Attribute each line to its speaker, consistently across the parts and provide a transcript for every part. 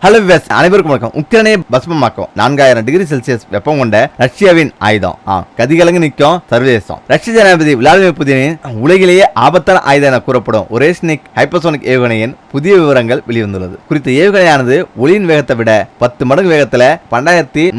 Speaker 1: Hello viewers, அனைவருக்கும் வணக்கம். உக்ரைனை பஸ்மமாக்கும் 4000 டிகிரி செல்சியஸ் வெப்பம் கொண்ட ரஷ்யாவின் ஆயுதம் கதிகலங்கு நிற்கும் சர்வதேசம். ரஷ்ய ஜனாதிபதி விளாடிமிர் புதினின் உலகிலேயே ஆபத்தான ஆயுதம் என கூறப்படும் ஒரேஷ்னிக் ஹைப்பர்சோனிக் ஏவுகணையின் புதிய விவரங்கள் வெளிவந்துள்ளது. குறித்த ஏவுகணையானது ஒளியின் வேகத்தை விட 10 மடங்கு வேகத்தில்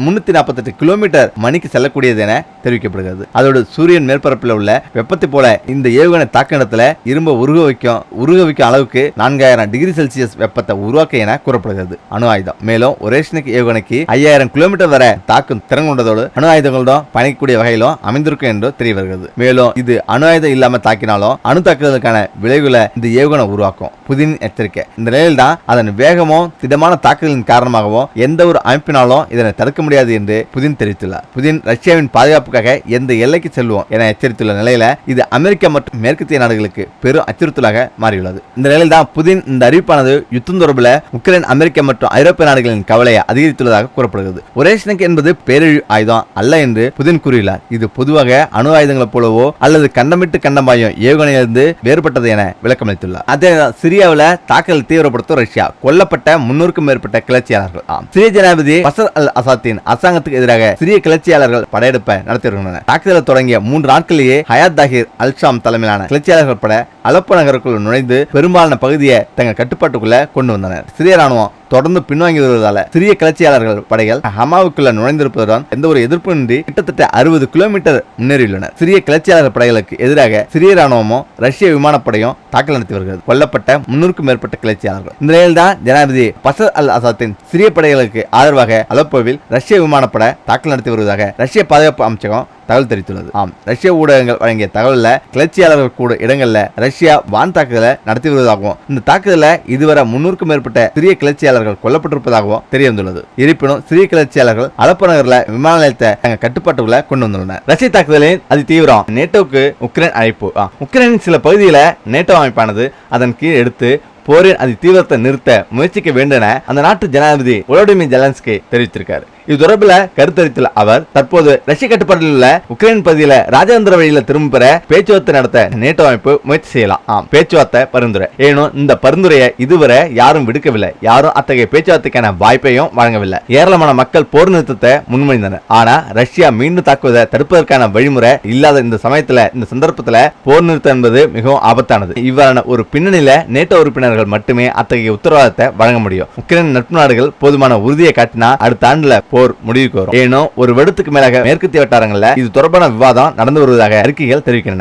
Speaker 1: 2348 கிலோமீட்டர் மணிக்கு செல்லக்கூடியது என தெரிவிக்கப்படுகிறது. அதோடு சூரியன் மேற்பரப்பில் உள்ள வெப்பத்தை போல இந்த ஏவுகணை தாக்க இடத்துல இரும்பு உருக வைக்கும் அளவுக்கு 4000 டிகிரி செல்சியஸ் வெப்பத்தை உருவாக்க என கூறப்படுகிறது. அணு ஆயுதம். மேலும் ஒரேஷ்னிக் ஏவுகணைக்கு 5000 கிலோமீட்டர் வரை தாக்கும் திறன் கொண்டதோடு அணு ஆயுதங்களுடன் பயணிக்கக்கூடிய வகையிலும் அமைந்திருக்கும் என்று தெரிய வருகிறது. மேலும் இது அணு ஆயுதம் இல்லாம தாக்கினாலும் அணு தாக்குதலுக்கான விளைவுகளை இந்த ஏவுகணை உருவாக்கும். புதின் எச்சரிக்கை. இந்த நிலையில் தான் அதன் வேகமும் திடமான தாக்குதலின் காரணமாகவும் எந்த ஒரு அமைப்பினாலும் இதனை தடுக்க முடியாது என்று புதின் தெரிவித்துள்ளார். புதின் ரஷ்யாவின் பாதுகாப்புக்காக எந்த எல்லைக்கு செல்வோம் என எச்சரித்துள்ள நிலையில இது அமெரிக்கா மற்றும் மேற்கத்திய நாடுகளுக்கு பெரும் அச்சுறுத்தலாக மாறியுள்ளது. இந்த நிலையில் தான் புதின் இந்த அறிவிப்பானது யுத்தம் தொடர்பில் உக்ரைன், அமெரிக்கா மற்றும் ஐரோப்பிய நாடுகளின் கவலையை அதிகரித்துள்ளதாக கூறப்படுகிறது. ஒரேஷ்னிக் என்பது பேரழிவு ஆயுதம் அல்ல என்று புதின் கூறியுள்ளார். இது பொதுவாக அணு ஆயுதங்களைப் போலவோ அல்லது கண்டமிட்டு கண்டமாயும் ஏவுகணையிலிருந்து வேறுபட்டது என விளக்கமளித்துள்ளார். அதே சிரியாவில் தாக்குதல் தீவிரப்படுத்தும் ரஷ்யா. கொல்லப்பட்ட 300க்கும் மேற்பட்ட கிளர்ச்சியாளர்கள். சிரிய ஜனாதிபதி பஷர் அல் அசாத்தின் அரசாங்கத்துக்கு எதிராக சிரிய கிளர்ச்சியாளர்கள் படையெடுப்பை நடத்தி வருகின்றனர். தாக்குதல் தொடங்கிய 3 நாட்களிலேயே ஹயாத் தாகிர் அல் ஷாம் தலைமையிலான கிளர்ச்சியாளர்கள் பட அலப்போ நகருக்குள் நுழைந்து பெரும்பாலான பகுதியை தங்கள் கட்டுப்பாட்டுக்குள்ள கொண்டு வந்தனர். சிரிய ராணுவம் தொடர்ந்து பின்வாங்கி வருவதால சிறிய கிளர்ச்சியாளர்கள் படைகள் ஹமாவுக்குள்ள நுழைந்திருப்பதுடன் எந்த ஒரு எதிர்ப்பின்றி கிட்டத்தட்ட 60 கிலோமீட்டர் முன்னேறியுள்ளனர். சிறிய கிளர்ச்சியாளர் படைகளுக்கு எதிராக சிரிய ராணுவமும் ரஷ்ய விமானப்படையும் தாக்கல் நடத்தி வருகிறது. கொல்லப்பட்ட 300க்கும் மேற்பட்ட கிளர்ச்சியாளர்கள். இந்த நிலையில் தான் ஜனாதிபதி பஷர் அல் அசாத்தின் சிரிய படைகளுக்கு ஆதரவாக அலப்போவில் ரஷ்ய விமானப்படை தாக்கல் நடத்தி வருவதாக ரஷ்ய பாதுகாப்பு அமைச்சகம் தகவல் தெரிவித்துள்ளது. ரஷ்ய ஊடகங்கள் வழங்கிய தகவல்ல கிளர்ச்சியாளர்கள் கூட இடங்கள்ல ரஷ்யா வான் தாக்குதலை நடத்தி வருவதாகவும் இந்த தாக்குதல இதுவரை 300க்கும் மேற்பட்ட சிறிய கிளர்ச்சியாளர்கள் கொல்லப்பட்டிருப்பதாகவும் தெரிய வந்துள்ளது. இருப்பினும் சிறிய கிளர்ச்சியாளர்கள் அலப்போ நகர்ல விமான நிலையத்தை தங்கள் கட்டுப்பாட்டுக்குள்ள கொண்டு வந்துள்ளனர். ரஷ்ய தாக்குதலின் அதி தீவிரம். நேட்டோவுக்கு உக்ரைன் அழைப்பு. உக்ரைனின் சில பகுதியில நேட்டோ அமைப்பானது அதன் கீழ் எடுத்து போரின் அதி தீவிரத்தை நிறுத்த முயற்சிக்க வேண்டும் என அந்த நாட்டு ஜனாதிபதி வோலோடிமிர் ஜெலன்ஸ்கி தெரிவித்திருக்கார். இது தொடர்பில் கருத்தரித்துள்ள அவர் தற்போது ரஷ்ய கட்டுப்பாட்டில் உள்ள உக்ரைன் பகுதியில் ராஜதந்திர வழியில திரும்ப பெற பேச்சுவார்த்தை நடத்த நேட்டோ அமைப்பு முயற்சி செய்யலாம். பேச்சுவார்த்தை பரிந்துரை. ஏனும் இந்த பரிந்துரையை இதுவரை யாரும் விடுக்கவில்லை. யாரும் அத்தகைய பேச்சுவார்த்தைக்கான வாய்ப்பையும் வழங்கவில்லை. ஏராளமான மக்கள் போர் நிறுத்தத்தை முன்மொழிந்தனர். ஆனா ரஷ்யா மீண்டும் தாக்குவதை தடுப்பதற்கான வழிமுறை இல்லாத இந்த சமயத்துல இந்த சந்தர்ப்பத்துல போர் நிறுத்தம் என்பது மிகவும் ஆபத்தானது. இவ்வாறான ஒரு பின்னணியில நேட்டோ உறுப்பினர்கள் மட்டுமே அத்தகைய உத்தரவாதத்தை வழங்க முடியும். உக்ரைன் நட்பு நாடுகள் போதுமான உறுதியை காட்டினா அடுத்த ஆண்டுல போர் முடிவுக்கு வரும். ஏனோ ஒரு வருடத்துக்கு மேலாக மேற்கத்திய வட்டாரங்கள்ல இது தொடர்பான விவாதம் நடந்து வருவதாக அறிக்கைகள் தெரிவிக்கின்றன.